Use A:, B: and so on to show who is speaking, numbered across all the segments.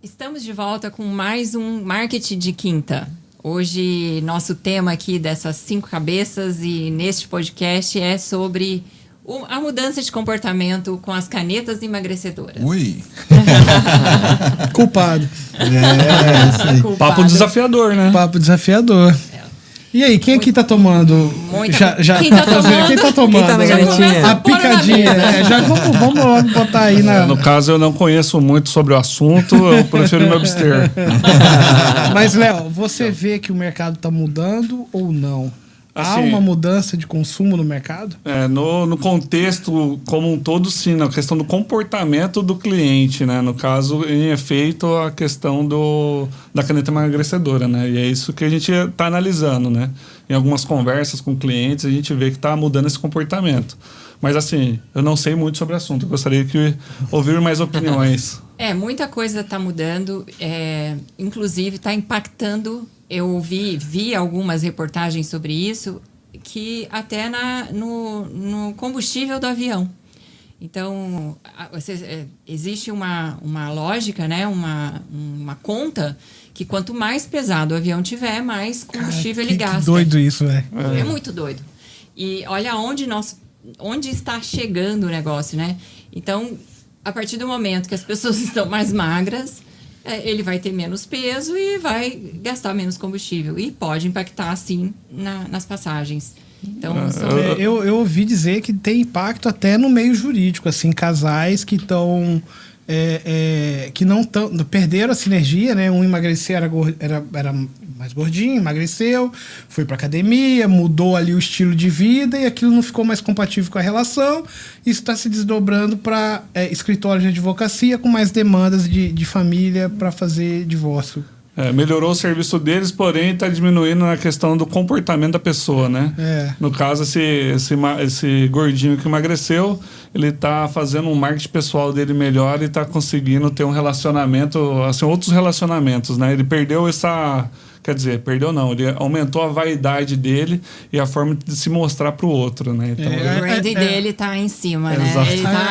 A: Estamos de volta com mais um Marketing de Quinta. Hoje, nosso tema aqui dessas 5 cabeças e neste podcast é sobre a mudança de comportamento com as canetas emagrecedoras.
B: Ui!
C: Culpado.
A: Culpado.
D: Papo desafiador, né?
C: Papo desafiador. E aí, quem aqui tá tomando?
A: Quem tá tomando?
C: Quem tá tomando?
E: Quem tá na gavetinha?
C: A picadinha. Já vamos logo botar aí na...
D: No caso, eu não conheço muito sobre o assunto, eu prefiro me abster.
C: Mas, Léo, você vê que o mercado tá mudando ou não? Há
D: Assim,
C: uma mudança de consumo no mercado?
D: No contexto como um todo, sim, na questão do comportamento do cliente, né? No caso, em efeito, a questão da caneta emagrecedora, né? E é isso que a gente está analisando, né? Em algumas conversas com clientes, a gente vê que está mudando esse comportamento. Mas, assim, eu não sei muito sobre o assunto. Eu gostaria de ouvir mais opiniões.
A: Muita coisa está mudando, inclusive está impactando. Eu vi algumas reportagens sobre isso, que até no combustível do avião. Então, existe uma lógica, né? uma conta, que quanto mais pesado o avião tiver, mais combustível ele gasta.
C: Que doido isso, velho.
A: É muito doido. E olha onde está chegando o negócio, né? Então, a partir do momento que as pessoas estão mais magras, ele vai ter menos peso e vai gastar menos combustível. E pode impactar, sim, nas passagens. Então,
C: eu ouvi dizer que tem impacto até no meio jurídico, assim, casais que estão... que não perderam a sinergia, né? Um emagrecer era mais gordinho, emagreceu, foi para academia, mudou ali o estilo de vida e aquilo não ficou mais compatível com a relação. Isso está se desdobrando para escritórios de advocacia com mais demandas de família para fazer divórcio.
D: Melhorou o serviço deles, porém está diminuindo na questão do comportamento da pessoa, né? No caso, esse gordinho que emagreceu, ele está fazendo um marketing pessoal dele melhor e está conseguindo ter um relacionamento, assim, outros relacionamentos, né? Ele perdeu essa... Quer dizer, perdeu não, ele aumentou a vaidade dele e a forma de se mostrar pro outro, né? Então,
A: o branding dele tá em cima, né?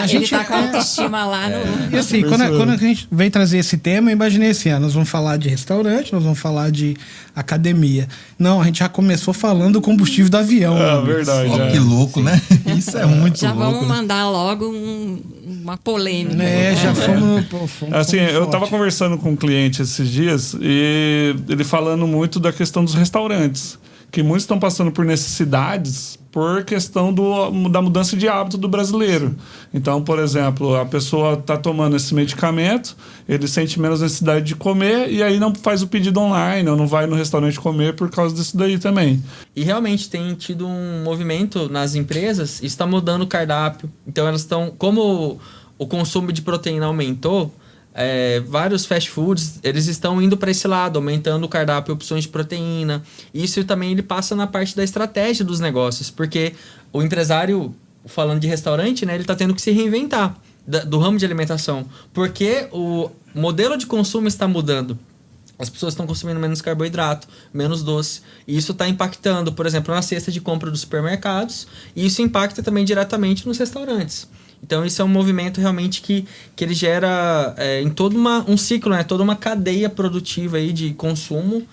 A: Ele tá com a autoestima lá no...
C: E assim, quando a gente vem trazer esse tema, eu imaginei assim, nós vamos falar de restaurante, nós vamos falar de academia. Não, a gente já começou falando do combustível do avião.
D: Verdade.
B: Que louco, né? Isso é muito
A: já
B: louco.
A: Já vamos mandar logo uma polêmica.
C: Já fomos
D: assim, eu tava conversando com um cliente esses dias e ele falando muito da questão dos restaurantes, que muitos estão passando por necessidades por questão da mudança de hábito do brasileiro. Então, por exemplo, a pessoa está tomando esse medicamento, ele sente menos necessidade de comer e aí não faz o pedido online ou não vai no restaurante comer por causa disso daí também.
E: E realmente tem tido um movimento nas empresas, isso está mudando o cardápio. Então elas estão, como o consumo de proteína aumentou, vários fast foods, eles estão indo para esse lado, aumentando o cardápio, opções de proteína. Isso também ele passa na parte da estratégia dos negócios, porque o empresário, falando de restaurante, né, ele está tendo que se reinventar do ramo de alimentação, porque o modelo de consumo está mudando. As pessoas estão consumindo menos carboidrato, menos doce. E isso está impactando, por exemplo, na cesta de compra dos supermercados. E isso impacta também diretamente nos restaurantes. Então, isso é um movimento realmente que ele gera em todo um ciclo, né? Toda uma cadeia produtiva aí de consumo.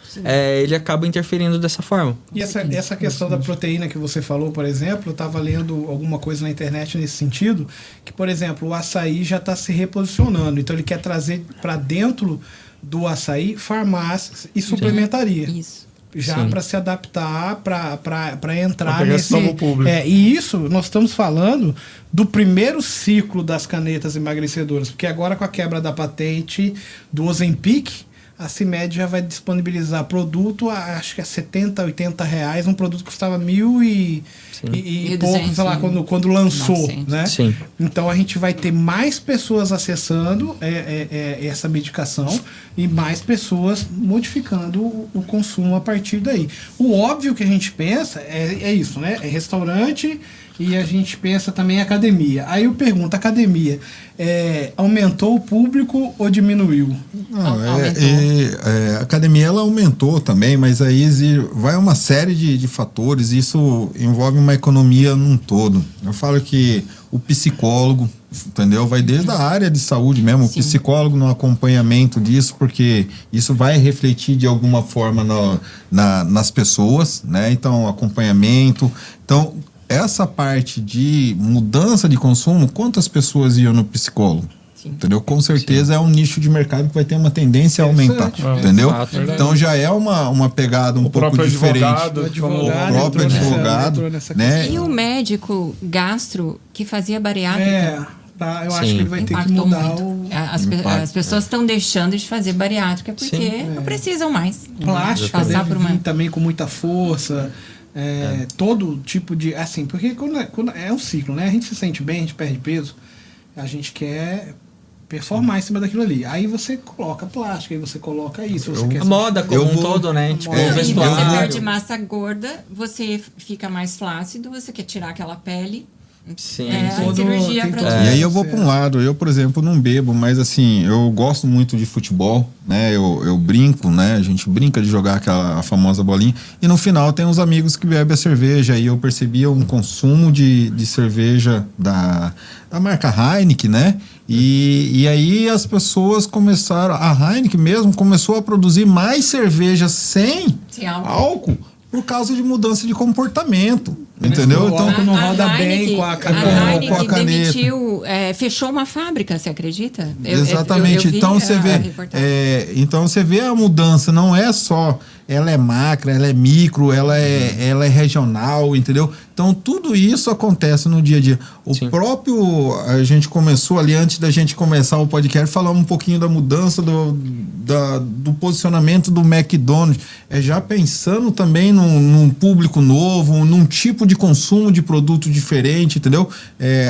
E: Ele acaba interferindo dessa forma.
C: E essa questão da proteína que você falou, por exemplo, eu estava lendo alguma coisa na internet nesse sentido, que, por exemplo, o açaí já está se reposicionando. Então, ele quer trazer para dentro do açaí farmácias e suplementaria.
A: Isso.
C: Já para se adaptar, para entrar
D: nesse novo público.
C: E isso nós estamos falando do primeiro ciclo das canetas emagrecedoras, porque agora com a quebra da patente do Ozempic, a CIMED já vai disponibilizar produto, acho que é R$70, R$80, um produto que custava e pouco, sei lá, quando lançou, né?
E: Sim.
C: Então a gente vai ter mais pessoas acessando essa medicação e mais pessoas modificando o consumo a partir daí. O óbvio que a gente pensa é isso, né? É restaurante e a gente pensa também em academia. Aí eu pergunto, academia, aumentou o público ou diminuiu?
B: Não, a academia ela aumentou também, mas aí vai uma série de fatores, isso envolve uma economia num todo. Eu falo que o psicólogo, entendeu? Vai desde a área de saúde mesmo, Sim. O psicólogo no acompanhamento disso, porque isso vai refletir de alguma forma nas pessoas, né? Então, acompanhamento. Então, essa parte de mudança de consumo, quantas pessoas iam no psicólogo? Sim. Entendeu? Com certeza Sim. É um nicho de mercado que vai ter uma tendência a aumentar, entendeu? Então já é uma pegada um pouco diferente. O próprio advogado, né?
A: E o médico gastro que fazia bariátrica.
C: Eu acho que ele vai ter que mudar
A: as pessoas estão deixando de fazer bariátrica porque não precisam mais.
C: Plástica deve vir também com muita força. Todo tipo de... Assim, porque quando é um ciclo, né? A gente se sente bem, a gente perde peso, a gente quer performar em cima daquilo ali. Aí você coloca plástica, aí você coloca isso.
E: A moda como um todo, né? Tipo,
A: e você perde massa gorda, você fica mais flácido, você quer tirar aquela pele...
E: Sim.
A: Cirurgia
B: E aí eu vou para um lado, eu, por exemplo, não bebo, mas assim, eu gosto muito de futebol, né? Eu brinco, né? A gente brinca de jogar a famosa bolinha. E no final tem uns amigos que bebem a cerveja. E eu percebia um consumo de cerveja da marca Heineken, né? E aí as pessoas começaram, a Heineken mesmo começou a produzir mais cerveja sem álcool por causa de mudança de comportamento. Entendeu?
C: Então não roda bem com a
A: caneta. Demitiu, fechou uma fábrica, você acredita?
B: Exatamente. Então você vê, então você vê a mudança, não é só ela é macra, ela é micro, ela é regional, entendeu? Então tudo isso acontece no dia a dia. A gente começou ali, antes da gente começar o podcast, falamos um pouquinho da mudança do posicionamento do McDonald's, já pensando também num público novo, num tipo de consumo de produto diferente, entendeu?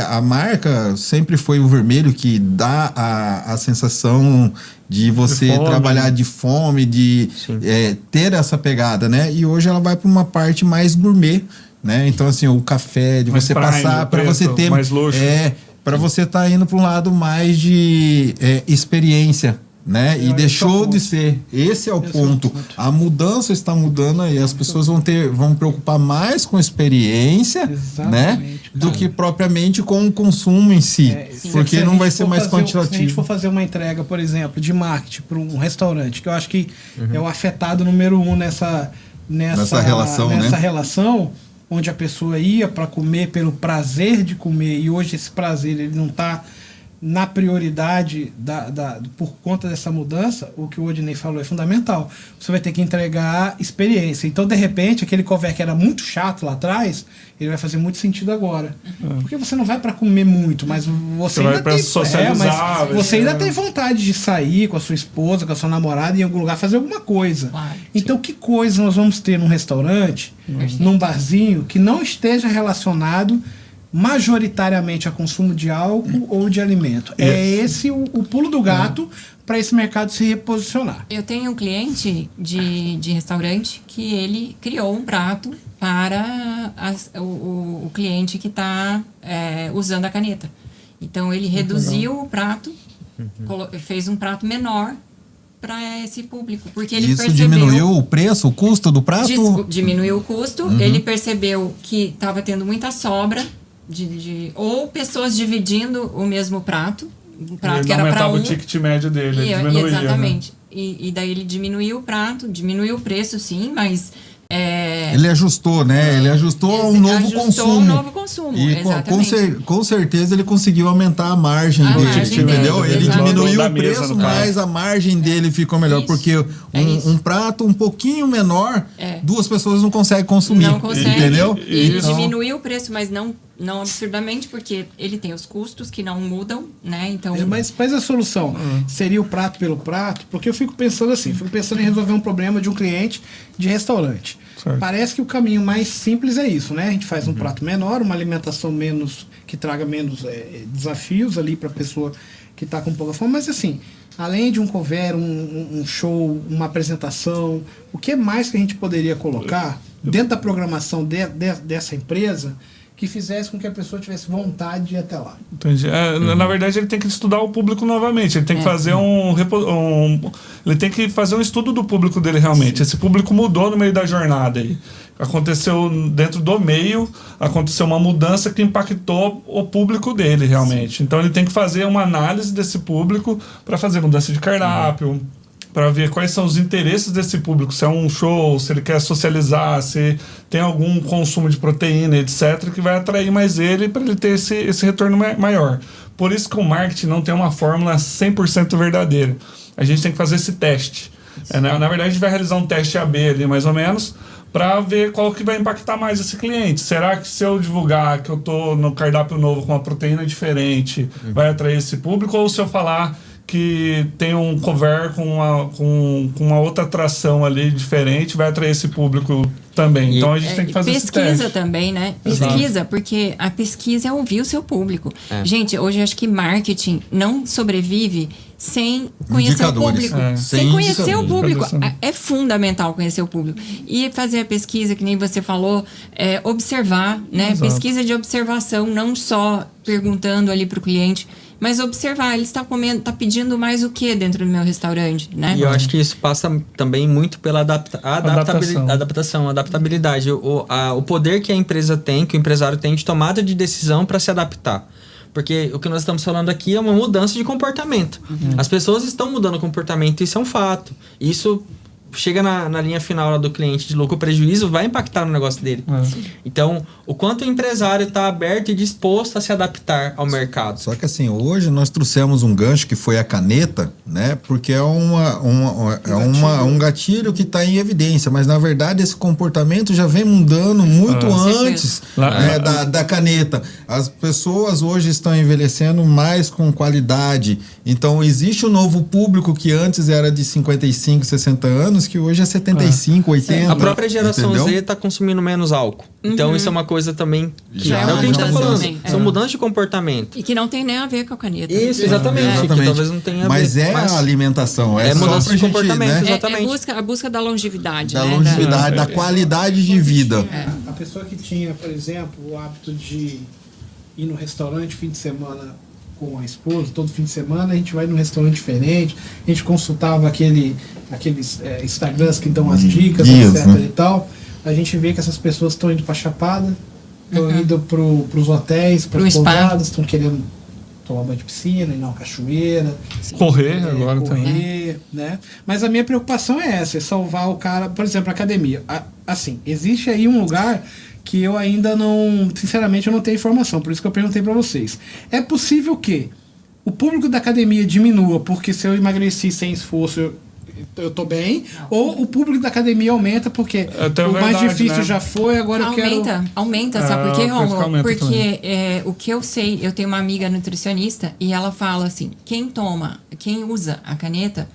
B: A marca sempre foi o vermelho, que dá a sensação de você trabalhar de fome, de ter essa pegada, né? E hoje ela vai para uma parte mais gourmet, né? Então, assim, o café, de mais você passar, para você ter...
D: Mais luxo.
B: Para você estar indo para um lado mais de experiência, né? E deixou de ser. Esse é o ponto. A mudança está mudando aí. As pessoas vão preocupar mais com a experiência, né? Do que propriamente com o consumo em si. Porque não vai ser mais quantitativo.
C: Se a gente for fazer uma entrega, por exemplo, de marketing para um restaurante, que eu acho que é o afetado número 1 nessa relação, onde a pessoa ia para comer pelo prazer de comer, e hoje esse prazer ele não está na prioridade por conta dessa mudança. O que o Odinei falou é fundamental. Você vai ter que entregar experiência. Então, de repente, aquele cover que era muito chato lá atrás, ele vai fazer muito sentido agora. Porque você não vai para comer muito, mas você ainda tem
D: socializar,
C: você ainda tem vontade de sair com a sua esposa, com a sua namorada, em algum lugar fazer alguma coisa.
A: Claro,
C: então, que coisa nós vamos ter num restaurante, num barzinho, que não esteja relacionado majoritariamente a consumo de álcool ou de alimento? É esse o pulo do gato para esse mercado se reposicionar.
A: Eu tenho um cliente de restaurante que ele criou um prato para o cliente que está usando a caneta. Então, ele reduziu o prato, fez um prato menor para esse público, porque ele
B: isso
A: percebeu...
B: diminuiu o preço, o custo do prato?
A: Diminuiu o custo, ele percebeu que estava tendo muita sobra, ou pessoas dividindo o mesmo prato, um prato que era para um...
D: o ticket médio dele, diminuía.
A: Exatamente. Né? E daí ele diminuiu o prato, diminuiu o preço, sim, mas...
B: Ele ajustou, né? Ele ajustou a um novo consumo.
A: Um novo consumo,
B: e
A: exatamente.
B: Com certeza ele conseguiu aumentar a margem dele, entendeu? Ele diminuiu o preço, mas a margem dele ficou melhor. Isso, porque um prato um pouquinho menor, duas pessoas não conseguem consumir.
A: Não conseguem.
B: Entendeu?
A: Ele diminuiu o preço, mas não absurdamente, porque ele tem os custos que não mudam, né? Então...
C: Mas a solução seria o prato pelo prato? Porque eu fico pensando assim, em resolver um problema de um cliente de restaurante. Certo. Parece que o caminho mais simples é isso, né? A gente faz um prato menor, uma alimentação que traga menos desafios ali para a pessoa que está com pouca fome, mas assim, além de um cover, um show, uma apresentação, o que mais que a gente poderia colocar dentro da programação dessa empresa que fizesse com que a pessoa tivesse vontade de ir até lá.
D: Entendi. Na verdade, ele tem que estudar o público novamente. Ele tem que fazer ele tem que fazer um estudo do público dele realmente. Sim. Esse público mudou no meio da jornada aí. Aconteceu dentro do meio, aconteceu uma mudança que impactou o público dele realmente. Sim. Então ele tem que fazer uma análise desse público para fazer mudança de cardápio, para ver quais são os interesses desse público, se é um show, se ele quer socializar, se tem algum consumo de proteína, etc., que vai atrair mais ele para ele ter esse retorno maior. Por isso que o marketing não tem uma fórmula 100% verdadeira. A gente tem que fazer esse teste. Na verdade, a gente vai realizar um teste AB ali, mais ou menos, para ver qual que vai impactar mais esse cliente. Será que se eu divulgar que eu estou no cardápio novo com uma proteína diferente, vai atrair esse público? Ou se eu falar que tem um cover com uma outra atração ali diferente, vai atrair esse público também. Então a gente tem que fazer esse teste.
A: Pesquisa também, né? Pesquisa, porque a pesquisa é ouvir o seu público. Gente, hoje eu acho que marketing não sobrevive sem conhecer o público. Sem conhecer o público. É fundamental conhecer o público. E fazer a pesquisa, que nem você falou, observar, né? Exato. Pesquisa de observação, não só perguntando ali para o cliente, mas observar, ele está comendo, está pedindo mais o que dentro do meu restaurante, né?
E: E eu acho que isso passa também muito pela adaptabilidade. O poder que a empresa tem, que o empresário tem de tomada de decisão para se adaptar. Porque o que nós estamos falando aqui é uma mudança de comportamento. As pessoas estão mudando o comportamento, isso é um fato. Isso chega na linha final lá do cliente de lucro ou prejuízo, vai impactar no negócio dele. Então, o quanto o empresário está aberto e disposto a se adaptar ao mercado.
B: Só que assim, hoje nós trouxemos um gancho que foi a caneta, né? Porque é um gatilho que está em evidência, mas na verdade esse comportamento já vem mudando muito antes da caneta. As pessoas hoje estão envelhecendo mais com qualidade. Então, existe um novo público que antes era de 55, 60 anos, que hoje é 75, 80.
E: A própria geração Z está consumindo menos álcool. Então, isso é uma coisa também que é o que a gente está falando. São mudanças de comportamento.
A: E que não tem nem a ver com a caneta.
E: Isso, exatamente. Que talvez não tenha a ver.
B: Mas a alimentação.
E: É mudança de comportamento,
B: né?
E: exatamente.
A: A busca da longevidade.
B: Da longevidade, da qualidade de vida.
C: A pessoa que tinha, por exemplo, o hábito de ir no restaurante fim de semana com a esposa, todo fim de semana a gente vai num restaurante diferente, a gente consultava aqueles Instagrams que dão as dicas, etc. e tal. A gente vê que essas pessoas estão indo para Chapada, estão indo para os hotéis, para as pousadas, estão querendo tomar banho de piscina, ir na cachoeira,
D: correr agora também,
C: né? Mas a minha preocupação é essa, é salvar o cara, por exemplo, a academia. Assim, existe aí um lugar que eu ainda não, sinceramente, eu não tenho informação, por isso que eu perguntei para vocês. É possível que o público da academia diminua, porque se eu emagreci sem esforço, eu tô bem, ou o público da academia aumenta, porque o mais difícil, né? Já foi, agora eu quero...
A: Aumenta, sabe por quê, Romulo? Porque o que eu sei, eu tenho uma amiga nutricionista e ela fala assim, quem usa a caneta,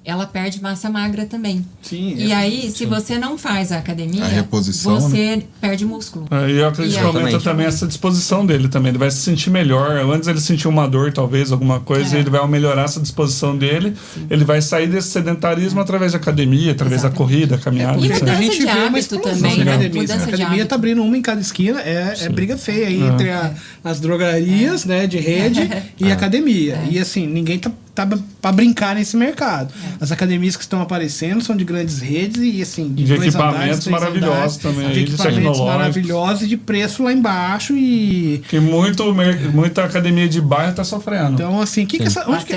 A: ela perde massa magra também.
C: Sim,
A: e aí, se você não faz a academia,
B: a reposição,
A: você perde músculo.
D: E eu acredito que aumenta também essa disposição dele também. Ele vai se sentir melhor. Antes ele sentiu uma dor, talvez, alguma coisa, e ele vai melhorar essa disposição dele. Sim. Ele vai sair desse sedentarismo através da academia, através da corrida, caminhada.
A: E mudança a gente de hábito também, né?
C: A academia tá abrindo uma em cada esquina. É briga feia aí entre as drogarias, né, de rede e a academia. E assim, ninguém tá para brincar nesse mercado. As academias que estão aparecendo são de grandes redes e assim,
D: de equipamentos maravilhosos também,
C: de equipamentos maravilhosos e de preço lá embaixo e
D: que muita academia de bairro está sofrendo.
C: Então assim,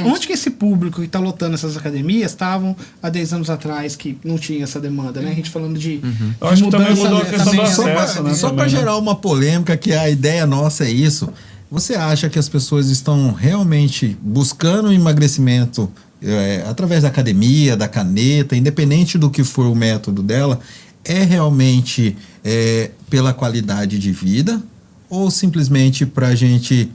C: onde que esse público que está lotando essas academias estavam há 10 anos atrás que não tinha essa demanda, né? A gente falando de
D: eu acho que também mudou a questão do acesso, né?
B: Só para gerar uma polêmica, que a ideia nossa é isso. Você acha que as pessoas estão realmente buscando emagrecimento através da academia, da caneta, independente do que for o método dela, é realmente pela qualidade de vida ou simplesmente para a gente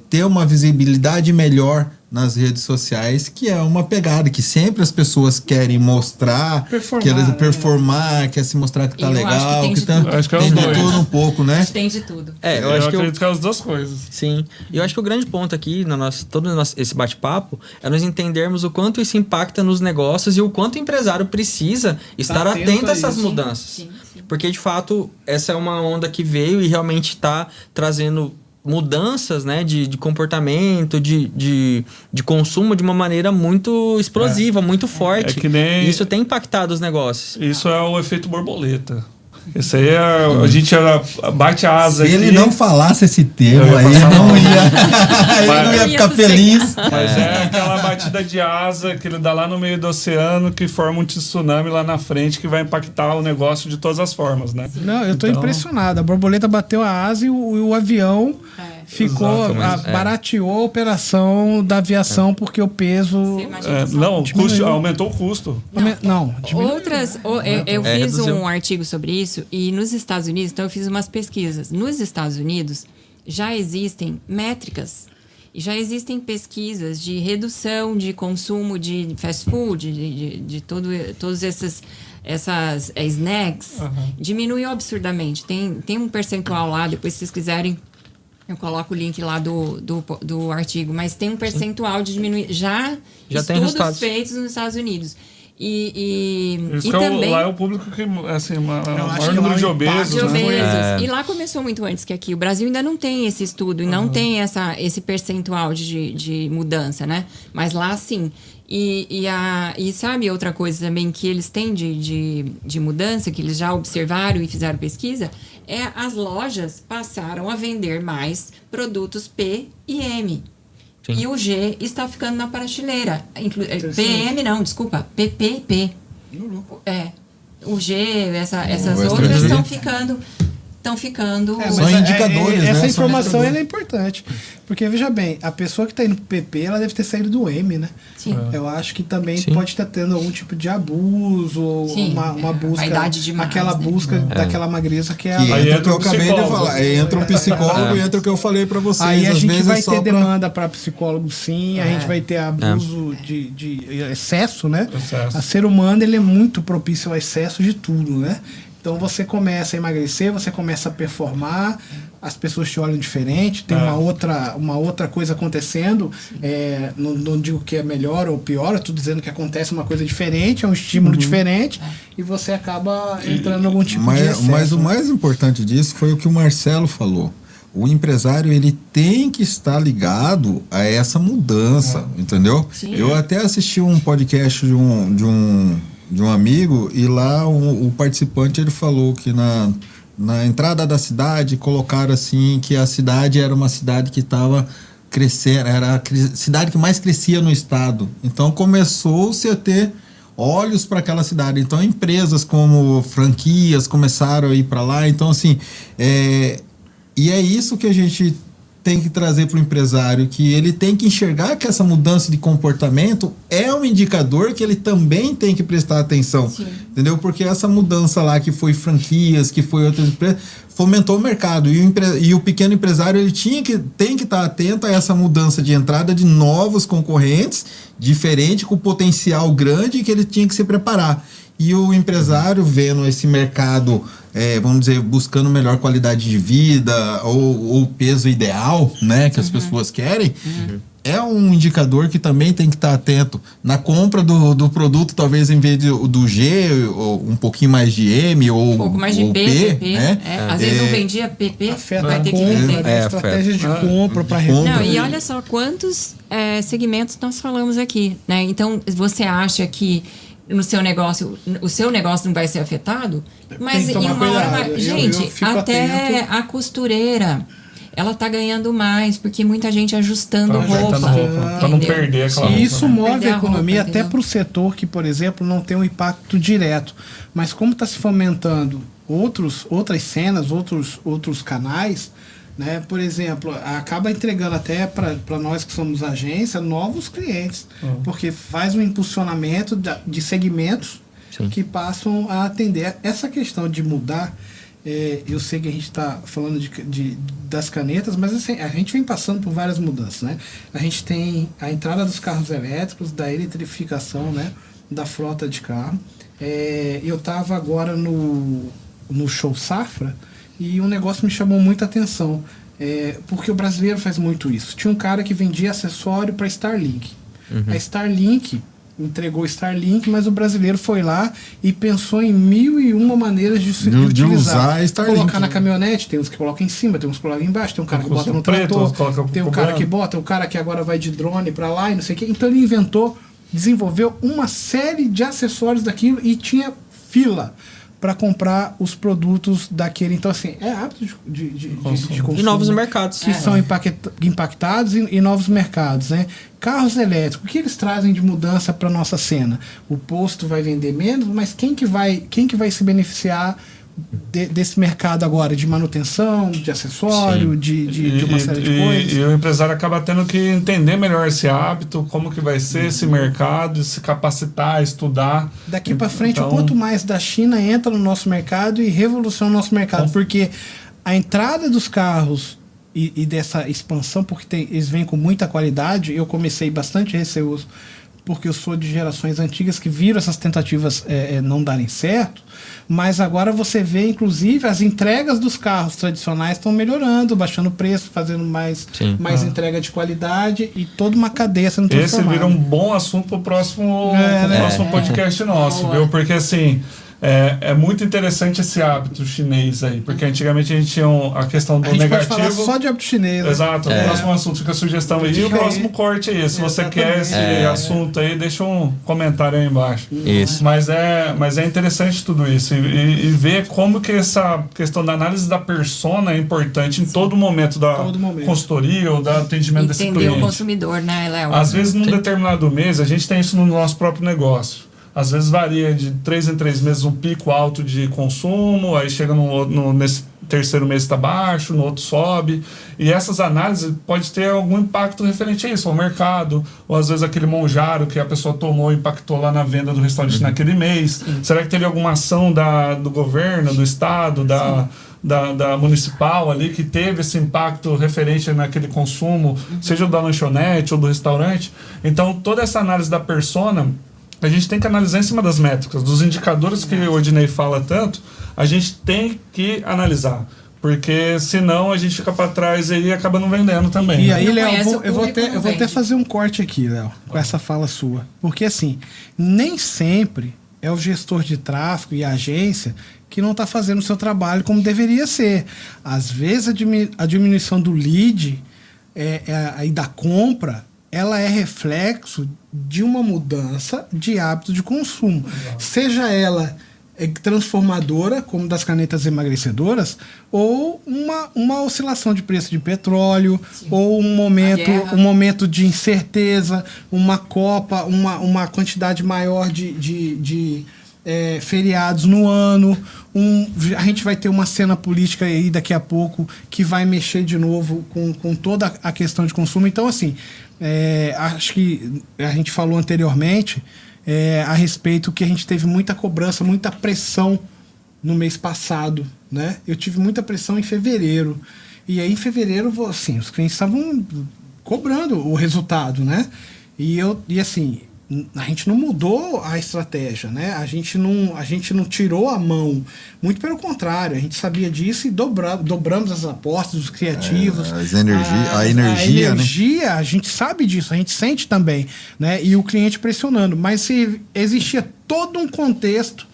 B: ter uma visibilidade melhor nas redes sociais, que é uma pegada que sempre as pessoas querem mostrar, querem performar, quer se mostrar que tá legal,
A: acho que tem
B: de tudo um pouco, né?
A: Tem de tudo.
D: Eu acredito que é as duas coisas.
E: Sim. E eu acho que o grande ponto aqui, todo esse bate-papo, é nós entendermos o quanto isso impacta nos negócios e o quanto o empresário precisa estar atento a essas mudanças. Sim. porque de fato essa é uma onda que veio e realmente está trazendo mudanças, né, de comportamento, de consumo de uma maneira muito explosiva, muito forte.
D: É que nem...
E: Isso tem impactado os negócios.
D: Isso é o efeito borboleta. Isso aí a gente bate a asa
B: Se
D: aqui.
B: ele não falasse esse termo aí, ele não ia ficar feliz.
D: Mas é aquela batida de asa que ele dá lá no meio do oceano, que forma um tsunami lá na frente, que vai impactar o negócio de todas as formas, né?
C: Não, eu tô impressionado. A borboleta bateu a asa e o avião ficou... barateou a operação da aviação porque o peso...
D: Não, aumentou o custo.
C: Não,
A: outras... Eu fiz um artigo sobre isso e nos Estados Unidos, então eu fiz umas pesquisas. Nos Estados Unidos já existem métricas e já existem pesquisas de redução de consumo de fast food, de todos esses snacks. Diminuiu absurdamente. Tem um percentual lá, depois se vocês quiserem eu coloco o link lá do artigo, mas tem um percentual de diminuir. Já tem estudos feitos nos Estados Unidos. E também
D: lá é o público que assim, maior número de obesos, né?
A: E lá começou muito antes que aqui. O Brasil ainda não tem esse estudo e não tem esse percentual de mudança, né? Mas lá sim. E sabe outra coisa também que eles têm de mudança, que eles já observaram e fizeram pesquisa, as lojas passaram a vender mais produtos P e M. Sim. E o G está ficando na prateleira. PM não, desculpa, PPP. O G, essas outras estão ficando...
B: São indicadores, né?
C: Essa informação é importante. Porque, veja bem, a pessoa que está indo pro PP, ela deve ter saído do M, né?
A: Sim.
C: Eu acho que também pode estar tendo algum tipo de abuso, ou uma busca,
A: demais,
C: aquela busca daquela magreza que é a...
B: Aí entra o que eu acabei de falar. Aí entra um psicólogo e entra o que eu falei para vocês.
C: Aí a gente vai ter demanda para psicólogo, sim. A gente vai ter abuso de excesso, né? O ser humano, ele é muito propício ao excesso de tudo, né? Então você começa a emagrecer, você começa a performar, as pessoas te olham diferente, tem uma outra coisa acontecendo. Não digo que é melhor ou pior, eu estou dizendo que acontece uma coisa diferente, é um estímulo diferente, e você acaba entrando em algum tipo de excesso.
B: Mas o mais importante disso foi o que o Marcelo falou. O empresário, ele tem que estar ligado a essa mudança, entendeu? Sim. Eu até assisti um podcast de um amigo, e lá o participante ele falou que na entrada da cidade colocaram assim que a cidade era uma cidade que estava crescendo, era a cidade que mais crescia no estado. Então começou-se a ter olhos para aquela cidade. Então empresas como franquias começaram a ir para lá. Então assim, e é isso que a gente tem que trazer para o empresário, que ele tem que enxergar que essa mudança de comportamento é um indicador que ele também tem que prestar atenção. Sim. Entendeu? Porque essa mudança lá que foi franquias, que foi outras empresas, fomentou o mercado. E o pequeno empresário ele tem que estar atento a essa mudança de entrada de novos concorrentes, diferente, com potencial grande, que ele tinha que se preparar. E o empresário vendo esse mercado, vamos dizer, buscando melhor qualidade de vida ou o peso ideal, né, que as pessoas querem, é um indicador que também tem que estar atento. Na compra do produto, talvez em vez do G, ou um pouquinho mais de M ou
A: um pouco mais de P, né? Às vezes não vendia PP, vai ter que vender.
C: Estratégia de compra para revenda.
A: Não, e olha só quantos segmentos nós falamos aqui, né? Então, você acha que no seu negócio, o seu negócio não vai ser afetado, mas em uma hora vai. Gente, até a costureira, ela tá ganhando mais, porque muita gente ajustando roupa.
D: Para não perder aquela roupa.
C: E isso move a economia até para o setor que, por exemplo, não tem um impacto direto. Mas como está se fomentando outras cenas, outros canais, né? Por exemplo, acaba entregando até para nós que somos agência novos clientes, porque faz um impulsionamento de segmentos que passam a atender. Essa questão de mudar, eu sei que a gente está falando das canetas, mas assim, a gente vem passando por várias mudanças, né? A gente tem a entrada dos carros elétricos, da eletrificação, né? Da frota de carro. Eu estava agora no Show Safra, e um negócio me chamou muita atenção, porque o brasileiro faz muito isso. Tinha um cara que vendia acessório para Starlink. A Starlink, entregou Starlink, mas o brasileiro foi lá e pensou em 1001 maneiras de utilizar.
B: Starlink.
C: Colocar na caminhonete, tem uns que colocam em cima, tem uns que colocam embaixo, tem um cara que bota no trator, tem um cara que bota, o cara que agora vai de drone para lá e não sei o quê. Então ele desenvolveu uma série de acessórios daquilo e tinha fila para comprar os produtos daquele. Então, assim, é hábito de consumo.
E: E novos mercados.
C: Que são impactados e novos mercados, né? Carros elétricos, o que eles trazem de mudança para nossa cena? O posto vai vender menos, mas quem que vai se beneficiar desse mercado agora de manutenção, de acessório, de uma série de coisas?
D: E o empresário acaba tendo que entender melhor esse hábito, como que vai ser esse mercado, se capacitar, estudar.
C: Daqui para frente, quanto mais da China entra no nosso mercado e revoluciona o nosso mercado, porque a entrada dos carros e dessa expansão, porque eles vêm com muita qualidade, eu comecei bastante receoso, porque eu sou de gerações antigas que viram essas tentativas não darem certo, mas agora você vê, inclusive, as entregas dos carros tradicionais estão melhorando, baixando o preço, fazendo mais entrega de qualidade e toda uma cadeia sendo transformada.
D: Esse vira um bom assunto para o próximo podcast nosso, viu? Porque, assim, é muito interessante esse hábito chinês aí, porque antigamente a gente tinha a questão do negativo.
C: A gente pode falar só de hábito chinês. Né?
D: Exato, o próximo assunto fica a sugestão aí. E o próximo corte é esse. Se você quer esse assunto aí, deixa um comentário aí embaixo.
E: Isso.
D: Mas é interessante tudo isso. E ver como que essa questão da análise da persona é importante em todo momento da consultoria ou do atendimento desse cliente.
A: Entender o consumidor, né, Léo?
D: Às vezes, num determinado mês, a gente tem isso no nosso próprio negócio. Às vezes varia de 3 em 3 meses um pico alto de consumo, aí chega nesse terceiro mês está baixo, no outro sobe. E essas análises pode ter algum impacto referente a isso, ao mercado, ou às vezes aquele monjaro que a pessoa tomou impactou lá na venda do restaurante naquele mês. Será que teve alguma ação do governo, do estado, da municipal ali que teve esse impacto referente naquele consumo, seja da lanchonete ou do restaurante? Então, toda essa análise da persona a gente tem que analisar em cima das métricas, dos indicadores que o Odinei fala tanto, a gente tem que analisar. Porque senão a gente fica para trás e acaba não vendendo também.
C: E aí, Léo, eu vou até fazer um corte aqui, Léo, com essa fala sua. Porque assim, nem sempre é o gestor de tráfego e a agência que não está fazendo o seu trabalho como deveria ser. Às vezes a diminuição do lead e da compra, ela é reflexo de uma mudança de hábito de consumo. Seja ela transformadora, como das canetas emagrecedoras, ou uma oscilação de preço de petróleo, ou um momento de incerteza, uma Copa, uma quantidade maior de feriados no ano. A gente vai ter uma cena política aí daqui a pouco que vai mexer de novo com toda a questão de consumo. Então, assim, acho que a gente falou anteriormente a respeito que a gente teve muita cobrança, muita pressão no mês passado, né? Eu tive muita pressão em fevereiro. E aí, em fevereiro, assim, os clientes estavam cobrando o resultado, né? E assim, a gente não mudou a estratégia, né? A gente não tirou a mão. Muito pelo contrário, a gente sabia disso e dobramos as apostas, os criativos.
B: A energia,
C: né? A gente sabe disso, a gente sente também, né? E o cliente pressionando. Mas existia todo um contexto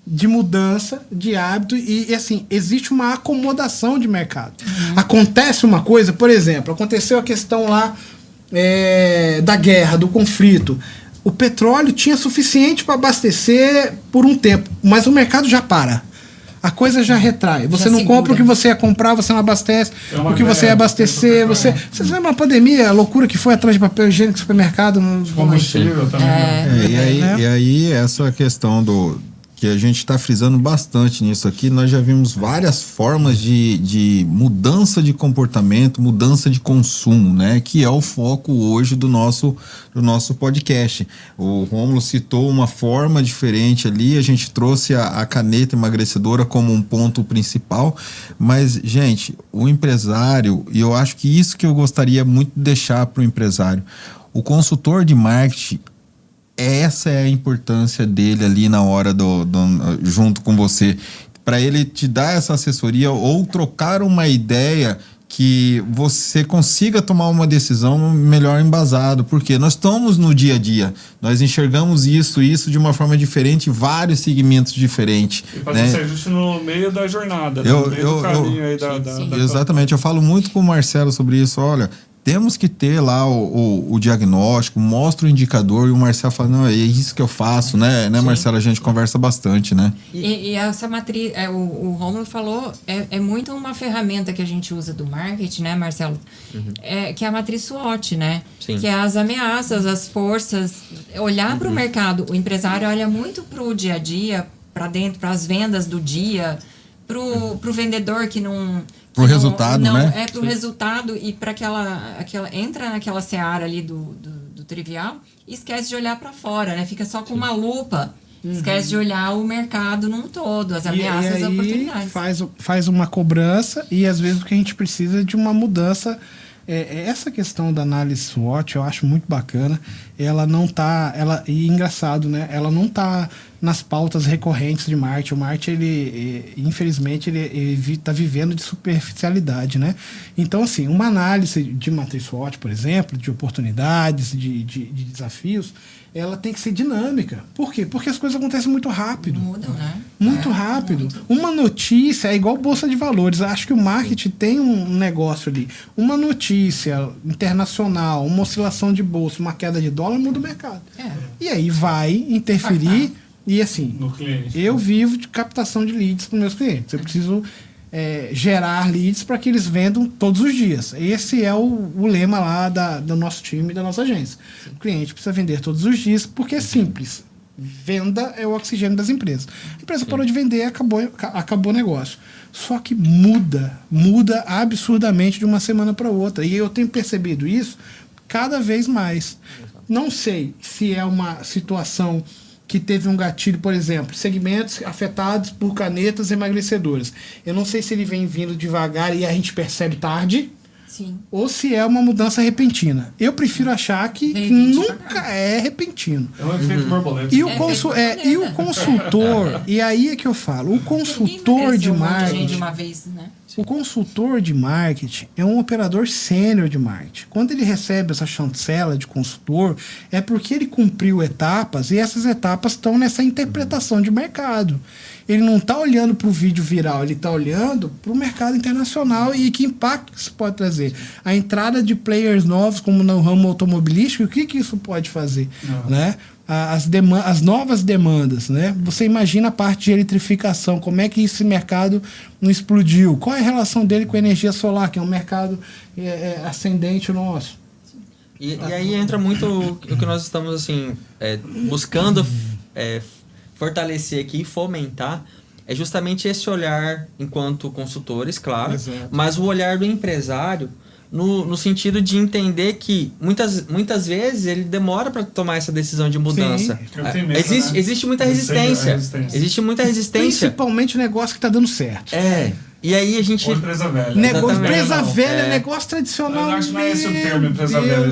C: de mudança de hábito e assim, existe uma acomodação de mercado. Acontece uma coisa, por exemplo, aconteceu a questão lá da guerra, do conflito. O petróleo tinha suficiente para abastecer por um tempo, mas o mercado já para. A coisa já retrai. Você não compra o que você ia comprar, você não abastece o que você ia abastecer. Você lembra a pandemia, a loucura que foi atrás de papel higiênico no supermercado?
D: Combustível também.
B: E aí essa questão que a gente está frisando bastante nisso aqui, nós já vimos várias formas de mudança de comportamento, mudança de consumo, né? Que é o foco hoje do nosso podcast. O Rômulo citou uma forma diferente ali, a gente trouxe a caneta emagrecedora como um ponto principal, mas, gente, o empresário, e eu acho que isso que eu gostaria muito de deixar para o empresário, o consultor de marketing, essa é a importância dele ali na hora junto com você, para ele te dar essa assessoria ou trocar uma ideia que você consiga tomar uma decisão melhor embasado, porque nós estamos no dia a dia, nós enxergamos isso de uma forma diferente, vários segmentos diferentes.
D: E fazer esse ajuste no meio da jornada, no meio do caminho aí da
B: exatamente, eu falo muito com o Marcelo sobre isso, olha, temos que ter lá o diagnóstico, mostra o indicador e o Marcelo fala, não, é isso que eu faço, né Marcelo? A gente conversa bastante, né?
A: E essa matriz, o Rômulo falou, é muito uma ferramenta que a gente usa do marketing, né, Marcelo? Que é a matriz SWOT, né?
E: Sim.
A: Que é as ameaças, as forças, olhar para o mercado. O empresário olha muito para o dia a dia, para dentro, para as vendas do dia, para o vendedor que não...
B: Pro resultado, né?
A: É pro resultado e para aquela entra naquela seara ali do trivial e esquece de olhar para fora, né? Fica só com uma lupa, esquece de olhar o mercado num todo, as ameaças e as oportunidades.
C: Faz uma cobrança e às vezes o que a gente precisa é de uma mudança. Essa questão da análise SWOT eu acho muito bacana. Ela não tá, e engraçado, né? Ela não tá nas pautas recorrentes de marketing. O marketing, infelizmente, ele tá vivendo de superficialidade, né? Então, assim, uma análise de matriz SWOT, por exemplo, de oportunidades, de desafios, ela tem que ser dinâmica. Por quê? Porque as coisas acontecem muito rápido.
A: Mudam, né?
C: Muito rápido. Muito. Uma notícia é igual bolsa de valores. Acho que o marketing tem um negócio ali. Uma notícia internacional, uma oscilação de bolsa, uma queda de dólar, muda o mercado. E aí vai interferir. E assim,
D: no cliente.
C: Eu vivo de captação de leads para os meus clientes. Eu preciso gerar leads para que eles vendam todos os dias. Esse é o lema lá do nosso time e da nossa agência. Sim. O cliente precisa vender todos os dias porque é simples. Venda é o oxigênio das empresas. A empresa parou de vender, acabou o negócio. Só que muda absurdamente de uma semana para outra. E eu tenho percebido isso cada vez mais. Não sei se é uma situação que teve um gatilho, por exemplo, segmentos afetados por canetas emagrecedoras. Eu não sei se ele vem vindo devagar e a gente percebe tarde,
A: sim,
C: ou se é uma mudança repentina. Eu prefiro achar que nunca é repentino.
D: É um efeito borboleta.
C: E o consultor, e aí é que eu falo, o consultor de marketing...
A: de uma vez, né?
C: O consultor de marketing é um operador sênior de marketing. Quando ele recebe essa chancela de consultor, é porque ele cumpriu etapas e essas etapas estão nessa interpretação de mercado. Ele não está olhando para o vídeo viral, ele está olhando para o mercado internacional e que impacto isso pode trazer. A entrada de players novos, como no ramo automobilístico, o que isso pode fazer? Né? As novas demandas, né? Você imagina a parte de eletrificação, como é que esse mercado não explodiu? Qual é a relação dele com a energia solar, que é um mercado ascendente nosso?
E: E aí entra muito o que nós estamos assim, buscando fortalecer aqui, fomentar, é justamente esse olhar enquanto consultores, claro,
C: exato,
E: mas o olhar do empresário no sentido de entender que muitas vezes ele demora para tomar essa decisão de mudança. Existe muita resistência. Existe muita resistência.
C: Principalmente o negócio que está dando certo.
E: E aí a gente...
D: Ou empresa velha.
C: Empresa velha, negócio tradicional.
D: Eu acho que não é esse o termo, empresa velha.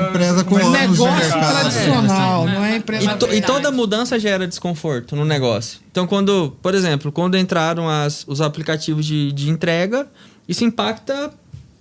B: Empresa com anos
C: negócio tradicional, não é empresa
E: e toda mudança gera desconforto no negócio. Então, por exemplo, quando entraram os aplicativos de entrega, isso impacta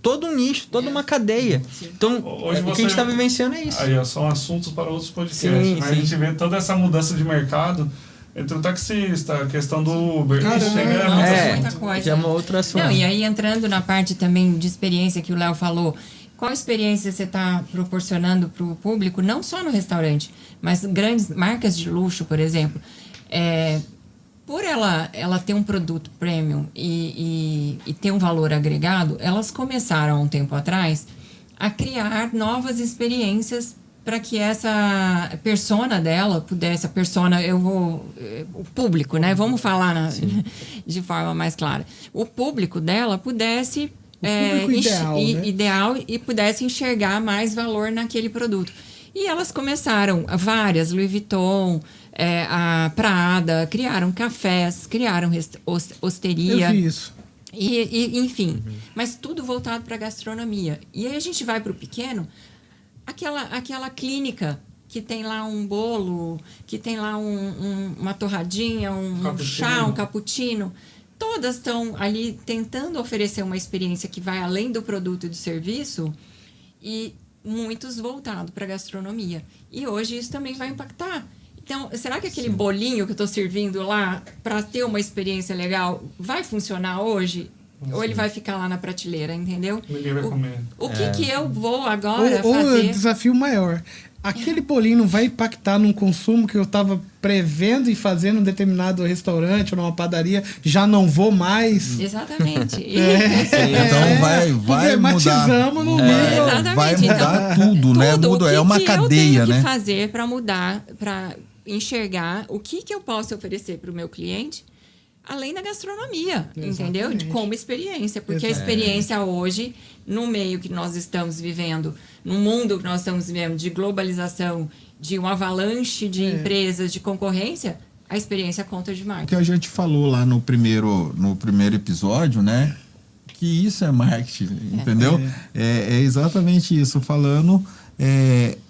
E: todo um nicho, toda uma cadeia. Então, o que a gente está vivenciando é isso.
D: Aí, são assuntos para outros podcasts. Mas a gente vê toda essa mudança de mercado entre o taxista, a questão do Uber.
A: Muita coisa.
E: Já é uma outra assunto.
A: E aí, entrando na parte também de experiência que o Léo falou, qual experiência você está proporcionando para o público, não só no restaurante, mas grandes marcas de luxo, por exemplo. Por ela ter um produto premium e ter um valor agregado, elas começaram há um tempo atrás a criar novas experiências para que essa persona dela pudesse, o público, né? Vamos falar de forma mais clara. O público dela pudesse ideal e pudesse enxergar mais valor naquele produto. E elas começaram, várias, Louis Vuitton, a Prada, criaram cafés, criaram hosteria.
C: Eu vi isso.
A: Enfim, mas tudo voltado para a gastronomia. E aí a gente vai para o pequeno, aquela clínica que tem lá um bolo, que tem lá uma torradinha, um chá, um cappuccino. todas estão ali tentando oferecer uma experiência que vai além do produto e do serviço e muitos voltados para a gastronomia. E hoje isso também vai impactar. Então, será que aquele bolinho que eu estou servindo lá para ter uma experiência legal vai funcionar hoje? Ou ele vai ficar lá na prateleira, entendeu?
D: Ninguém vai comer.
A: O que eu vou agora fazer?
C: Ou o desafio maior. Aquele bolinho não vai impactar num consumo que eu estava prevendo e fazendo em um determinado restaurante ou numa padaria, já não vou mais.
A: Exatamente.
B: Então vai mudar.
C: No nível.
A: Exatamente.
B: Vai mudar tudo, né?
A: Tudo.
B: É uma cadeia,
A: eu tenho
B: né?
A: que fazer para mudar, para enxergar o que eu posso oferecer para o meu cliente, além da gastronomia, entendeu? Como experiência. Porque a experiência hoje, no meio que nós estamos vivendo, no mundo que nós estamos vivendo de globalização, de um avalanche de empresas, de concorrência, a experiência conta demais.
B: O que a gente falou lá no primeiro episódio, né? Que isso é marketing, entendeu? É exatamente isso, falando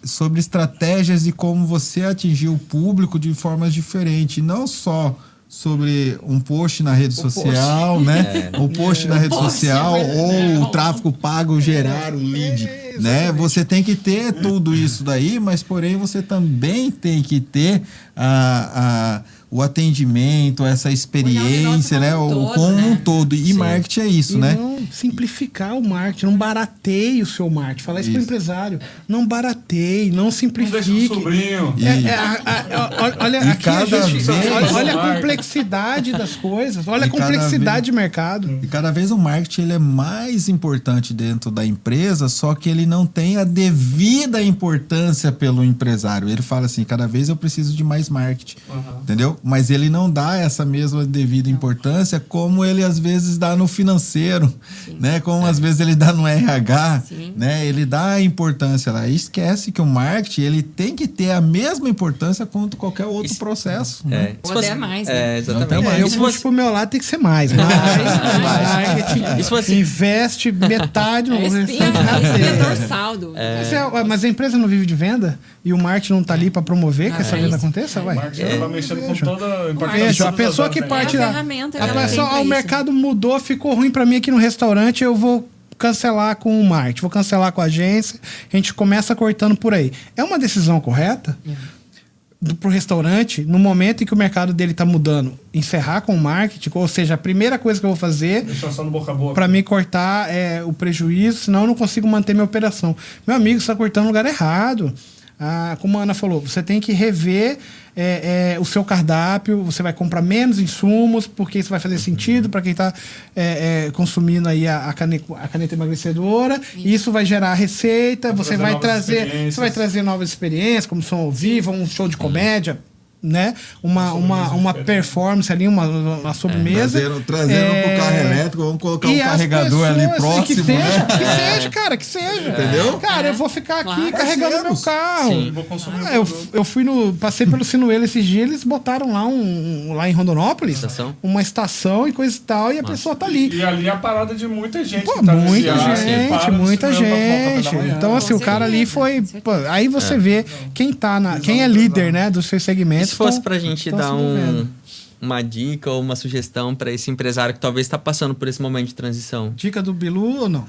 B: sobre estratégias de como você atingir o público de formas diferentes, não só sobre um post na rede social, né? O post na rede social ou o tráfego pago gerar o lead, né? Você tem que ter tudo isso daí, mas porém você também tem que ter o atendimento, essa experiência, né? Como um todo. E marketing é isso, né?
C: Não simplificar o marketing, não barateie o seu marketing. Falar isso para o empresário. Não barateie, não simplifique.
D: Não deixa o sobrinho.
C: Olha aqui olha a complexidade das coisas, olha a complexidade de mercado.
B: E cada vez o marketing ele é mais importante dentro da empresa, só que ele não tem a devida importância pelo empresário. Ele fala assim, cada vez eu preciso de mais marketing, entendeu? Mas ele não dá essa mesma devida importância como ele às vezes dá no financeiro, né? Como às vezes ele dá no RH, né? Ele dá a importância lá. E esquece que o marketing ele tem que ter a mesma importância quanto qualquer outro processo. Né?
A: Ou até mais, né?
C: Exatamente. Eu puxo pro meu lado, tem que ser mais. Marketing, investe metade no
A: espinha dorsal do...
C: Mas a empresa não vive de venda e o marketing não tá ali para promover que essa venda aconteça?
D: O marketing tá mexendo com toda...
C: Veja, a pessoa que parte o mercado mudou, ficou ruim para mim aqui no restaurante, eu vou cancelar com o marketing, vou cancelar com a agência, a gente começa cortando por aí. É uma decisão correta pro restaurante, no momento em que o mercado dele tá mudando, encerrar com o marketing, ou seja, a primeira coisa que eu vou fazer para me cortar o prejuízo, senão eu não consigo manter minha operação. Meu amigo, você está cortando no lugar errado. Como a Ana falou, você tem que rever o seu cardápio, você vai comprar menos insumos, porque isso vai fazer sentido para quem está consumindo aí a caneta emagrecedora. Isso vai gerar receita, você vai trazer novas experiências, como som ao vivo, um show de comédia, né? Uma performance ali, uma sobremesa.
B: Trazendo pro carro elétrico, vamos colocar um carregador ali próximo.
C: Que seja, cara, que seja.
B: Entendeu?
C: Cara, eu vou ficar aqui carregando meu carro.
D: Sim, vou consumir
C: eu passei pelo Sinuelo esses dias, eles botaram lá em Rondonópolis uma estação e coisa e tal, e a pessoa tá ali.
D: E ali é a parada de muita gente.
C: Pô, muita gente. Então, assim, o cara ali foi. Pô, aí você vê quem é líder, né, do seu segmento.
E: Se fosse pra gente dar uma dica ou uma sugestão para esse empresário que talvez está passando por esse momento de transição.
C: Dica do Bilu ou não?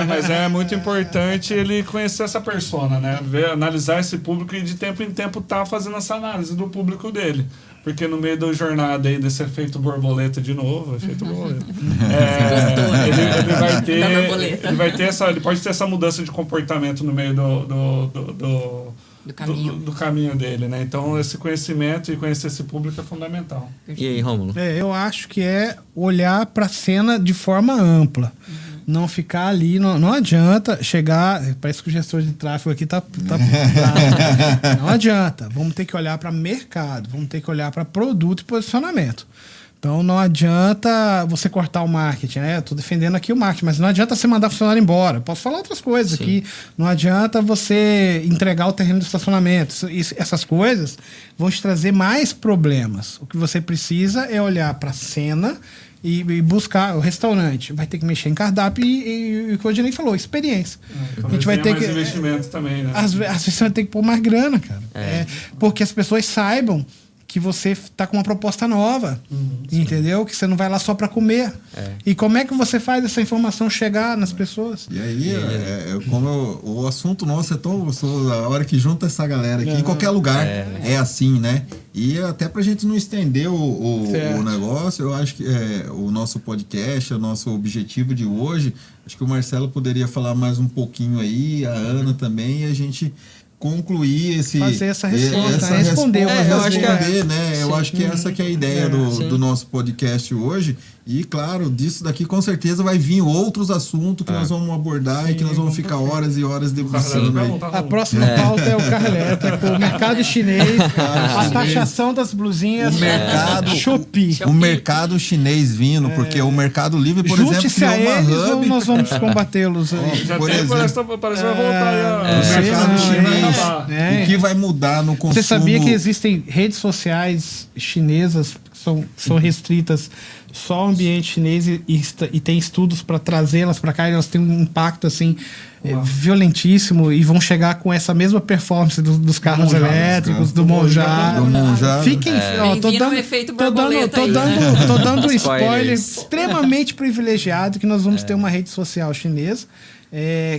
D: Mas é muito importante ele conhecer essa persona, né? Analisar esse público e de tempo em tempo tá fazendo essa análise do público dele. Porque no meio da jornada aí desse efeito borboleta de novo, ele vai ter ele pode ter essa mudança de comportamento no meio do caminho dele, né? Então esse conhecimento e conhecer esse público é fundamental.
E: E aí, Rômulo?
C: Eu acho que é olhar para a cena de forma ampla. Não ficar ali, não adianta chegar. Parece que o gestor de tráfego aqui tá não adianta. Vamos ter que olhar para mercado, vamos ter que olhar para produto e posicionamento. Então não adianta você cortar o marketing, né? Eu tô defendendo aqui o marketing, mas não adianta você mandar funcionário embora. Posso falar outras coisas aqui. Não adianta você entregar o terreno do estacionamento. Essas coisas vão te trazer mais problemas. O que você precisa é olhar para a cena e buscar o restaurante. Vai ter que mexer em cardápio e o que o Odinei falou, experiência.
D: A gente vai ter mais investimento também, né?
C: Às vezes você vai ter que pôr mais grana, cara. Porque as pessoas saibam que você tá com uma proposta nova, entendeu? Que você não vai lá só para comer. E como é que você faz essa informação chegar nas pessoas?
B: E aí, como o assunto nosso é tão gostoso, a hora que junta essa galera aqui, em qualquer lugar é assim, né? E até pra gente não estender o negócio, eu acho que o nosso podcast, o nosso objetivo de hoje, acho que o Marcelo poderia falar mais um pouquinho aí, a Ana também, e a gente concluir
C: fazer essa resposta, responder,
B: né? Eu acho que essa que é a ideia do nosso podcast hoje. E claro, disso daqui com certeza vai vir outros assuntos que nós vamos abordar e que nós vamos ficar horas e horas debruçando aí.
C: A próxima pauta é o carro elétrico, o mercado chinês, a taxação das blusinhas, Shopee.
B: O mercado chinês vindo, porque o Mercado Livre, por exemplo, criou uma hub.
C: Ou nós vamos combatê-los aí?
D: Por exemplo, parece que vai voltar aí.
B: O mercado chinês, o que vai mudar no consumo...
C: Você sabia que existem redes sociais chinesas que são restritas só ao ambiente chinês e tem estudos para trazê-las para cá e elas têm um impacto assim violentíssimo e vão chegar com essa mesma performance dos carros elétricos, do Monjá. Fiquem, tô dando um spoiler extremamente privilegiado que nós vamos ter uma rede social chinesa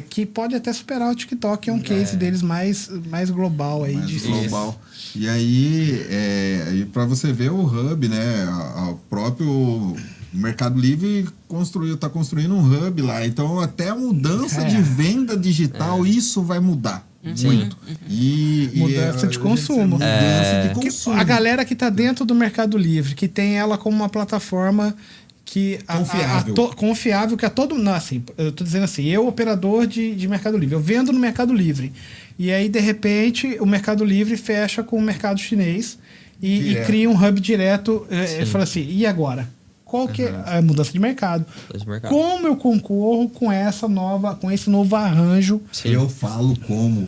C: que pode até superar o TikTok, é um case deles mais global aí.
B: Global. E aí, para você ver o hub, né? O próprio Mercado Livre está construindo um hub lá. Então, até a mudança de venda digital, isso vai mudar. Muito.
C: Mudança de consumo. A galera que está dentro do Mercado Livre, que tem ela como uma plataforma que confiável, que a todo... Não, assim, eu tô dizendo assim, eu, operador de Mercado Livre, eu vendo no Mercado Livre. E aí, de repente, o Mercado Livre fecha com o mercado chinês e cria um hub direto. Fala assim, e agora? Qual que é a mudança de mercado? Como eu concorro com esse novo arranjo?
B: Eu falo como.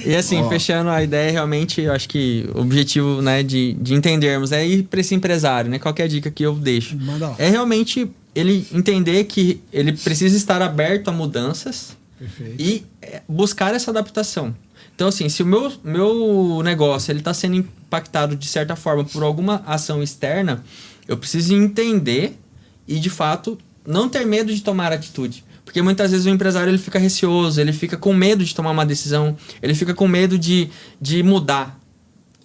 E: E assim, fechando a ideia, realmente, eu acho que o objetivo, né, de entendermos é ir para esse empresário, né? Qual que é a dica que eu deixo? É realmente ele entender que ele precisa estar aberto a mudanças.
C: Perfeito.
E: E buscar essa adaptação. Então, assim, se o meu negócio ele está sendo impactado de certa forma por alguma ação externa, eu preciso entender e, de fato, não ter medo de tomar atitude. Porque muitas vezes o empresário ele fica receoso, ele fica com medo de tomar uma decisão, ele fica com medo de mudar.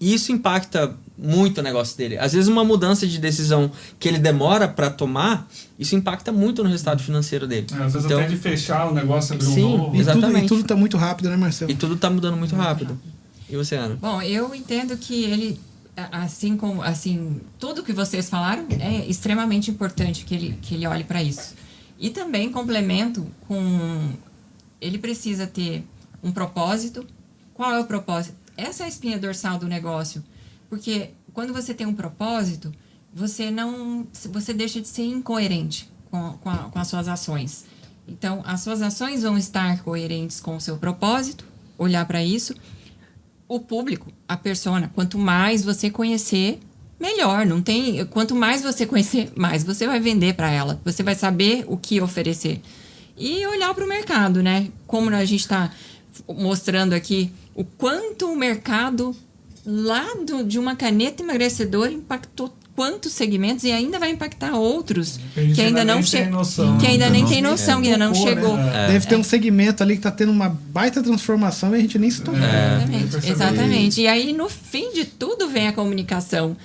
E: E isso impacta muito o negócio dele. Às vezes uma mudança de decisão que ele demora para tomar, isso impacta muito no resultado financeiro dele.
D: Às vezes até de fechar o negócio, abrir um novo.
E: Exatamente.
C: E tudo tá muito rápido, né, Marcelo?
E: E tudo tá mudando muito rápido. E você, Ana?
A: Bom, eu entendo que ele, tudo que vocês falaram é extremamente importante que ele olhe para isso. E também complemento com... Ele precisa ter um propósito. Qual é o propósito? Essa é a espinha dorsal do negócio. Porque quando você tem um propósito, você deixa de ser incoerente com as suas ações. Então, as suas ações vão estar coerentes com o seu propósito, olhar para isso. O público, a persona, quanto mais você conhecer, melhor. Quanto mais você conhecer, mais você vai vender para ela. Você vai saber o que oferecer. E olhar para o mercado, né? Como a gente está mostrando aqui, o quanto o mercado lá de uma caneta emagrecedora impactou quantos segmentos e ainda vai impactar outros que ainda não chegou, que ainda nem tem noção, que ainda não chegou.
C: Deve ter um segmento ali que está tendo uma baita transformação e a gente nem se tocou.
A: Exatamente. E aí, no fim de tudo, vem a comunicação.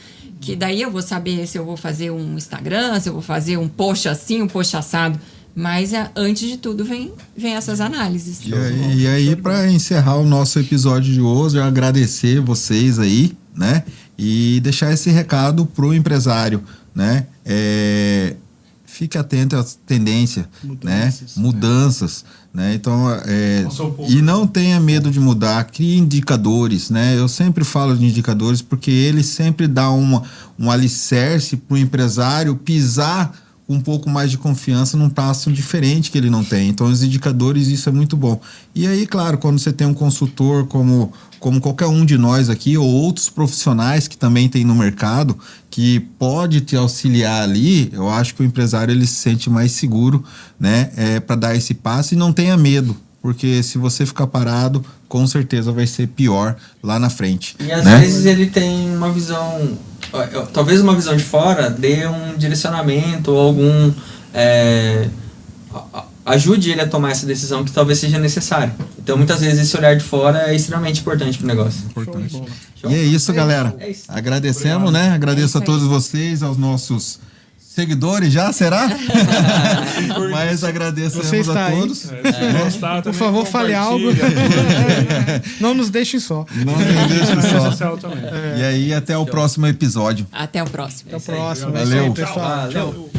A: Que daí eu vou saber se eu vou fazer um Instagram, se eu vou fazer um post assim, um post assado. Mas, antes de tudo, vem essas análises.
B: E aí, para encerrar o nosso episódio de hoje, eu agradecer vocês aí, né? E deixar esse recado pro empresário, né? Fique atento às tendências, mudanças, né? Então, e não tenha medo de mudar, crie indicadores, né? Eu sempre falo de indicadores porque eles sempre dão um alicerce pro empresário pisar um pouco mais de confiança num passo diferente que ele não tem. Então, os indicadores, isso é muito bom. E aí, claro, quando você tem um consultor como qualquer um de nós aqui, ou outros profissionais que também tem no mercado, que pode te auxiliar ali, eu acho que o empresário ele se sente mais seguro, né, para dar esse passo e não tenha medo. porque se você ficar parado, com certeza vai ser pior lá na frente.
E: E às vezes ele tem uma visão, talvez uma visão de fora dê um direcionamento ou algum... ajude ele a tomar essa decisão que talvez seja necessária. Então, muitas vezes, esse olhar de fora é extremamente importante para o negócio.
B: Importante.
E: Show.
B: E é isso, galera.
E: É isso.
B: Agradecemos, né? Agradeço a todos vocês, aos nossos seguidores já, será? Mas agradecemos a todos.
C: Por favor, fale algo. Não nos deixem só.
B: Não nos deixem só.
D: Social também.
B: E aí, até o próximo episódio.
A: Até o próximo.
C: Até o próximo.
B: Valeu.
C: É isso aí, pessoal.
E: Valeu.